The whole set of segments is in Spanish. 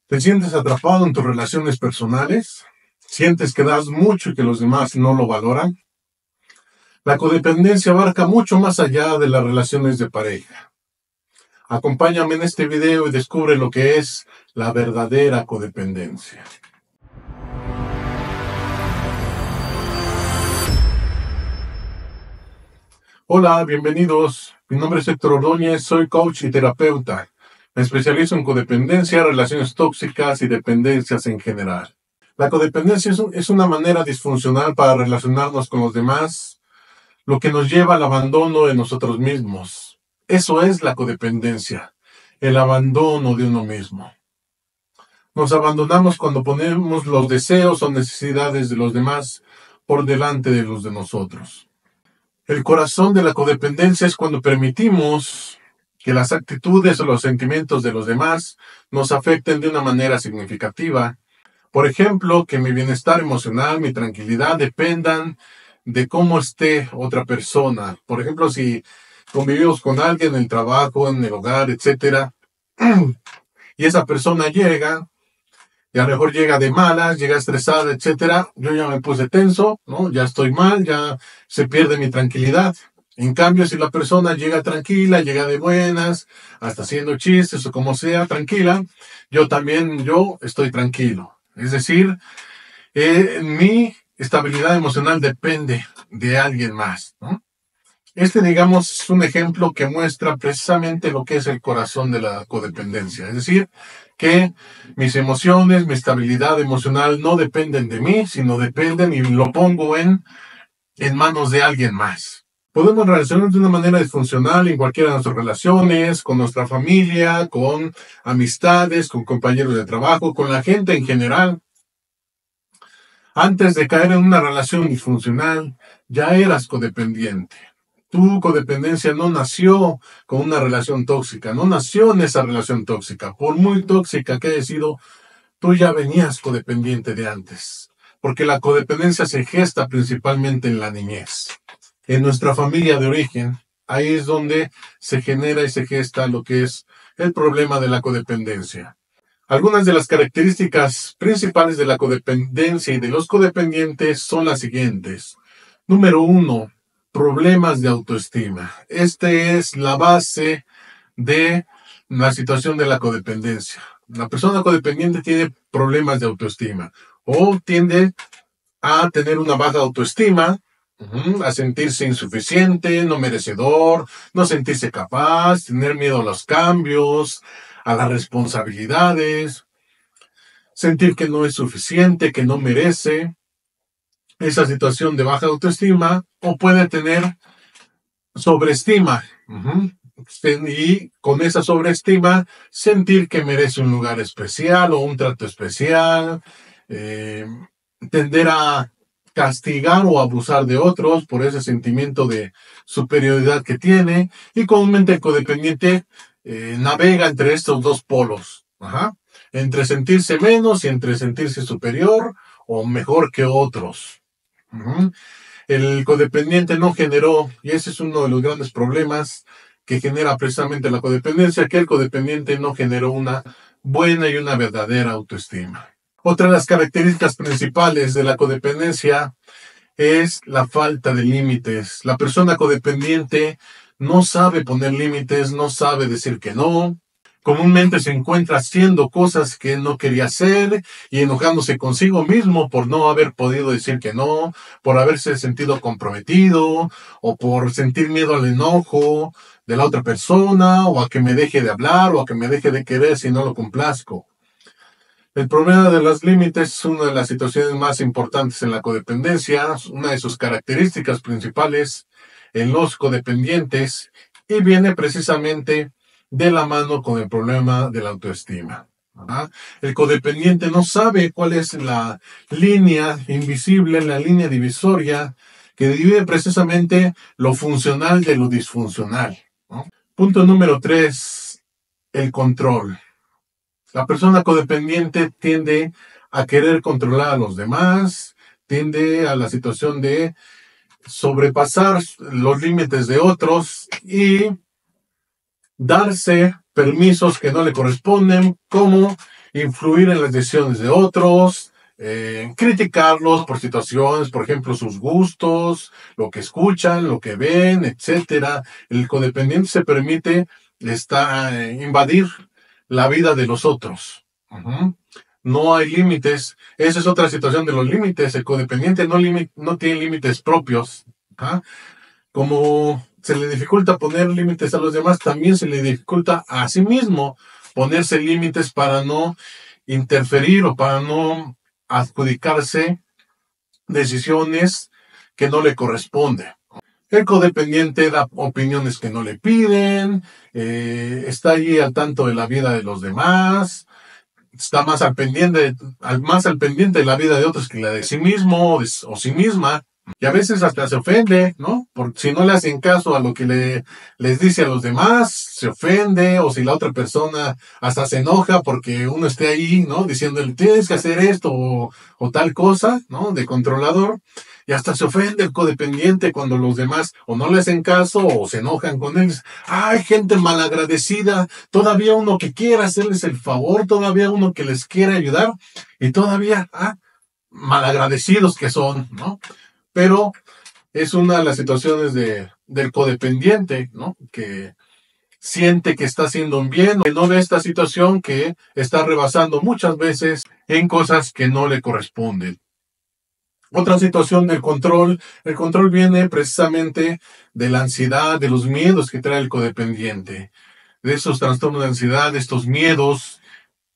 ¿Te sientes atrapado en tus relaciones personales? ¿Sientes que das mucho y que los demás no lo valoran? La codependencia abarca mucho más allá de las relaciones de pareja. Acompáñame en este video y descubre lo que es la verdadera codependencia. Hola, bienvenidos. Mi nombre es Héctor Ordóñez, soy coach y terapeuta. Me especializo en codependencia, relaciones tóxicas y dependencias en general. La codependencia es una manera disfuncional para relacionarnos con los demás, lo que nos lleva al abandono de nosotros mismos. Eso es la codependencia, el abandono de uno mismo. Nos abandonamos cuando ponemos los deseos o necesidades de los demás por delante de los de nosotros. El corazón de la codependencia es cuando permitimos que las actitudes o los sentimientos de los demás nos afecten de una manera significativa. Por ejemplo, que mi bienestar emocional, mi tranquilidad dependan de cómo esté otra persona. Por ejemplo, si convivimos con alguien en el trabajo, en el hogar, etcétera, y esa persona llega, y a lo mejor llega de malas, llega estresada, etcétera, yo ya me puse tenso, ¿no? Ya estoy mal, ya se pierde mi tranquilidad. En cambio, si la persona llega tranquila, llega de buenas, hasta haciendo chistes o como sea, tranquila, yo estoy tranquilo. Es decir, mi estabilidad emocional depende de alguien más, ¿no? Digamos, es un ejemplo que muestra precisamente lo que es el corazón de la codependencia. Es decir, que mis emociones, mi estabilidad emocional no dependen de mí, sino dependen y lo pongo en manos de alguien más. Podemos relacionarnos de una manera disfuncional en cualquiera de nuestras relaciones, con nuestra familia, con amistades, con compañeros de trabajo, con la gente en general. Antes de caer en una relación disfuncional, ya eras codependiente. Tu codependencia no nació con una relación tóxica, no nació en esa relación tóxica. Por muy tóxica que haya sido, tú ya venías codependiente de antes. Porque la codependencia se gesta principalmente en la niñez. En nuestra familia de origen, ahí es donde se genera y se gesta lo que es el problema de la codependencia. Algunas de las características principales de la codependencia y de los codependientes son las siguientes. Número 1, problemas de autoestima. Es la base de la situación de la codependencia. La persona codependiente tiene problemas de autoestima o tiende a tener una baja autoestima, a sentirse insuficiente, no merecedor, no sentirse capaz, tener miedo a los cambios, a las responsabilidades, sentir que no es suficiente, que no merece. Esa situación de baja autoestima, o puede tener sobreestima. Y con esa sobreestima, sentir que merece un lugar especial o un trato especial, tender a castigar o abusar de otros por ese sentimiento de superioridad que tiene, y comúnmente el codependiente navega entre estos dos polos, entre sentirse menos y entre sentirse superior o mejor que otros. El codependiente no generó, y ese es uno de los grandes problemas que genera precisamente la codependencia, que el codependiente no generó una buena y una verdadera autoestima. Otra de las características principales de la codependencia es la falta de límites. La persona codependiente no sabe poner límites, no sabe decir que no. Comúnmente se encuentra haciendo cosas que no quería hacer y enojándose consigo mismo por no haber podido decir que no, por haberse sentido comprometido o por sentir miedo al enojo de la otra persona, o a que me deje de hablar o a que me deje de querer si no lo complazco. El problema de los límites es una de las situaciones más importantes en la codependencia, una de sus características principales en los codependientes, y viene precisamente de la mano con el problema de la autoestima. El codependiente no sabe cuál es la línea invisible, la línea divisoria que divide precisamente lo funcional de lo disfuncional. Punto número 3, el control. La persona codependiente tiende a querer controlar a los demás, tiende a la situación de sobrepasar los límites de otros y darse permisos que no le corresponden, como influir en las decisiones de otros, criticarlos por situaciones, por ejemplo, sus gustos, lo que escuchan, lo que ven, etcétera. El codependiente se permite invadir la vida de los otros. Ujú. No hay límites. Esa es otra situación de los límites. El codependiente no tiene límites propios. ¿Ah? Como se le dificulta poner límites a los demás, también se le dificulta a sí mismo ponerse límites para no interferir o para no adjudicarse decisiones que no le corresponden. El codependiente da opiniones que no le piden, está allí al tanto de la vida de los demás, está más al pendiente de la vida de otros que la de sí mismo o sí misma. Y a veces hasta se ofende, ¿no? Porque si no le hacen caso a lo que les dice a los demás, se ofende, o si la otra persona hasta se enoja porque uno esté ahí, ¿no? Diciéndole, tienes que hacer esto o tal cosa, ¿no? De controlador. Y hasta se ofende el codependiente cuando los demás o no le hacen caso o se enojan con él. Hay gente malagradecida, todavía uno que quiera hacerles el favor, todavía uno que les quiere ayudar, y todavía, malagradecidos que son, ¿no? Pero es una de las situaciones del codependiente, ¿no? Que siente que está haciendo un bien, que no ve esta situación que está rebasando muchas veces en cosas que no le corresponden. Otra situación del control, el control viene precisamente de la ansiedad, de los miedos que trae el codependiente, de esos trastornos de ansiedad, de estos miedos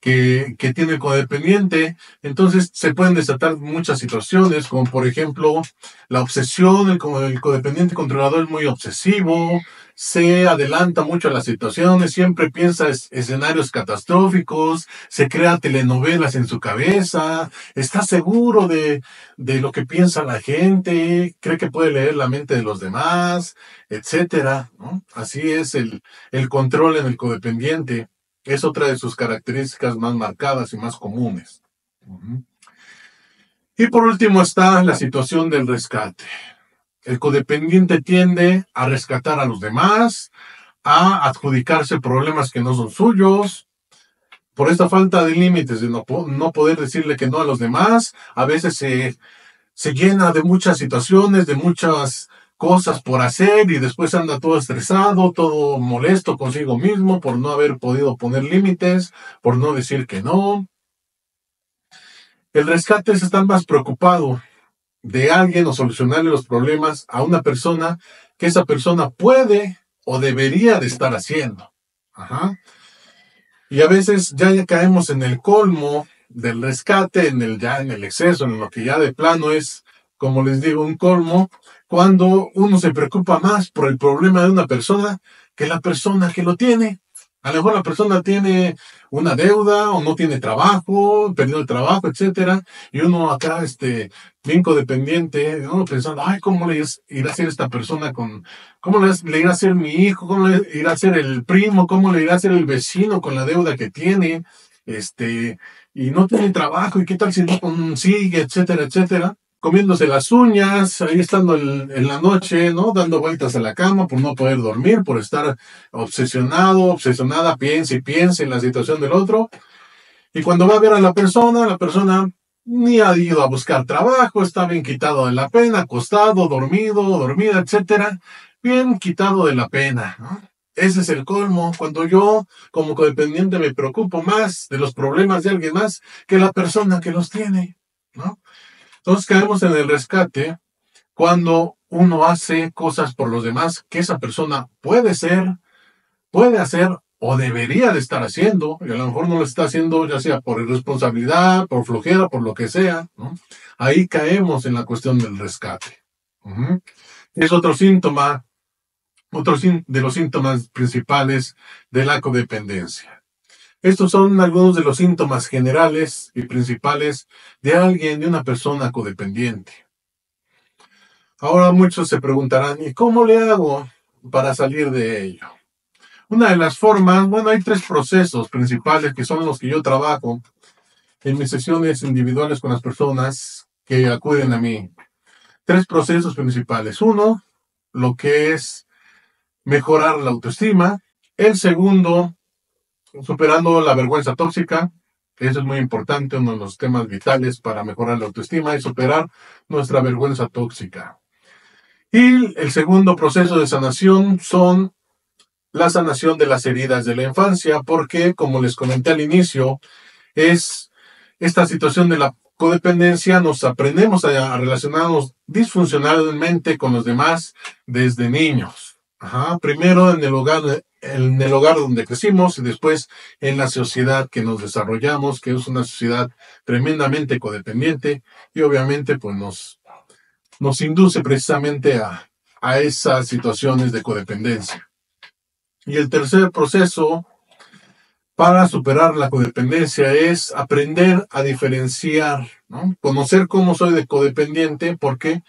que tiene el codependiente. Entonces se pueden desatar muchas situaciones, como por ejemplo la obsesión. El codependiente controlador es muy obsesivo, se adelanta mucho a las situaciones, siempre piensa escenarios catastróficos, se crea telenovelas en su cabeza, está seguro de lo que piensa la gente, cree que puede leer la mente de los demás, etcétera, ¿no? Así es el control en el codependiente. Es otra de sus características más marcadas y más comunes. Uh-huh. Y por último está la situación del rescate. El codependiente tiende a rescatar a los demás, a adjudicarse problemas que no son suyos. Por esta falta de límites, de no poder decirle que no a los demás, a veces se llena de muchas situaciones, de muchas cosas por hacer, y después anda todo estresado, todo molesto consigo mismo por no haber podido poner límites, por no decir que no. El rescate es estar más preocupado de alguien o solucionarle los problemas a una persona que esa persona puede o debería de estar haciendo. Ajá. Y a veces ya caemos en el colmo del rescate, en el exceso, en lo que ya de plano es, como les digo, un colmo, cuando uno se preocupa más por el problema de una persona que la persona que lo tiene. A lo mejor la persona tiene una deuda o no tiene trabajo, perdió el trabajo, etcétera, y uno acá, bien codependiente, ¿no? Pensando, ay, ¿cómo le irá a hacer esta persona cómo le irá a hacer mi hijo, cómo le irá a hacer el primo, cómo le irá a hacer el vecino con la deuda que tiene, y no tiene trabajo, y qué tal si no consigue, etcétera, etcétera? Comiéndose las uñas, ahí estando en la noche, ¿no? Dando vueltas a la cama por no poder dormir, por estar obsesionada, piensa y piensa en la situación del otro. Y cuando va a ver a la persona ni ha ido a buscar trabajo, está bien quitado de la pena, acostado, dormido, dormida, etcétera. Bien quitado de la pena, ¿no? Ese es el colmo, cuando yo, como codependiente, me preocupo más de los problemas de alguien más que la persona que los tiene, ¿no? Entonces caemos en el rescate cuando uno hace cosas por los demás que esa persona puede hacer o debería de estar haciendo, y a lo mejor no lo está haciendo ya sea por irresponsabilidad, por flojera, por lo que sea, ¿no? Ahí caemos en la cuestión del rescate. Uh-huh. Es otro síntoma, de los síntomas principales de la codependencia. Estos son algunos de los síntomas generales y principales de una persona codependiente. Ahora muchos se preguntarán, ¿y cómo le hago para salir de ello? Una de las formas, hay 3 procesos principales que son los que yo trabajo en mis sesiones individuales con las personas que acuden a mí. 3 procesos principales. Uno, lo que es mejorar la autoestima. El segundo, superando la vergüenza tóxica. Eso es muy importante, uno de los temas vitales para mejorar la autoestima y superar nuestra vergüenza tóxica. Y el segundo proceso de sanación son la sanación de las heridas de la infancia, porque, como les comenté al inicio, es esta situación de la codependencia, nos aprendemos a relacionarnos disfuncionalmente con los demás desde niños. Primero en el hogar donde crecimos y después en la sociedad que nos desarrollamos, que es una sociedad tremendamente codependiente y obviamente pues nos induce precisamente a esas situaciones de codependencia. Y el tercer proceso para superar la codependencia es aprender a diferenciar, ¿no? Conocer cómo soy de codependiente, porque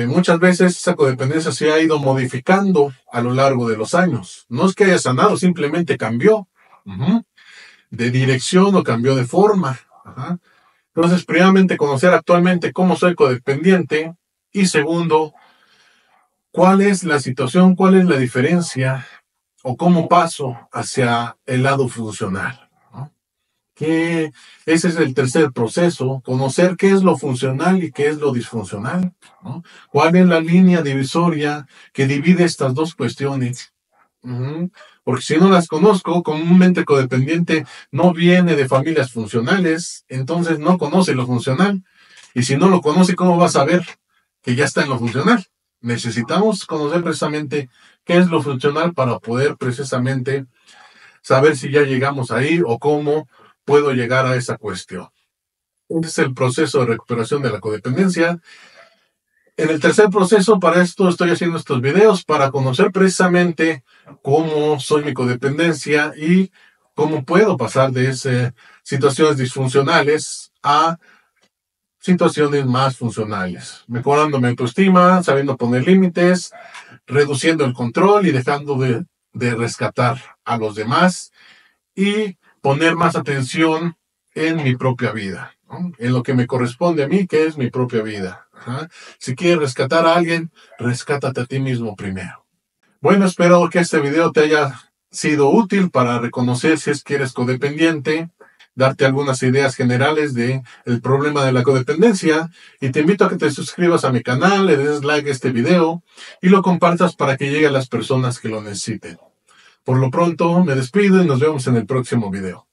muchas veces esa codependencia se ha ido modificando a lo largo de los años. No es que haya sanado, simplemente cambió de dirección o cambió de forma. Entonces, primeramente, conocer actualmente cómo soy codependiente y segundo, cuál es la situación, cuál es la diferencia o cómo paso hacia el lado funcional, ¿no? Que ese es el tercer proceso, conocer qué es lo funcional y qué es lo disfuncional, ¿no? ¿Cuál es la línea divisoria que divide estas dos cuestiones? Porque si no las conozco, comúnmente codependiente no viene de familias funcionales, entonces no conoce lo funcional. Y si no lo conoce, ¿cómo va a saber que ya está en lo funcional? Necesitamos conocer precisamente qué es lo funcional para poder precisamente saber si ya llegamos ahí o cómo puedo llegar a esa cuestión. Ese es el proceso de recuperación de la codependencia. En el tercer proceso, para esto estoy haciendo estos videos, para conocer precisamente cómo soy mi codependencia y cómo puedo pasar de esas situaciones disfuncionales a situaciones más funcionales, mejorando mi autoestima, sabiendo poner límites, reduciendo el control y dejando de rescatar a los demás y poner más atención en mi propia vida, ¿no? En lo que me corresponde a mí, que es mi propia vida. Si quieres rescatar a alguien, rescátate a ti mismo primero. Bueno, espero que este video te haya sido útil para reconocer si es que eres codependiente, darte algunas ideas generales de el problema de la codependencia y te invito a que te suscribas a mi canal, le des like a este video y lo compartas para que llegue a las personas que lo necesiten. Por lo pronto, me despido y nos vemos en el próximo video.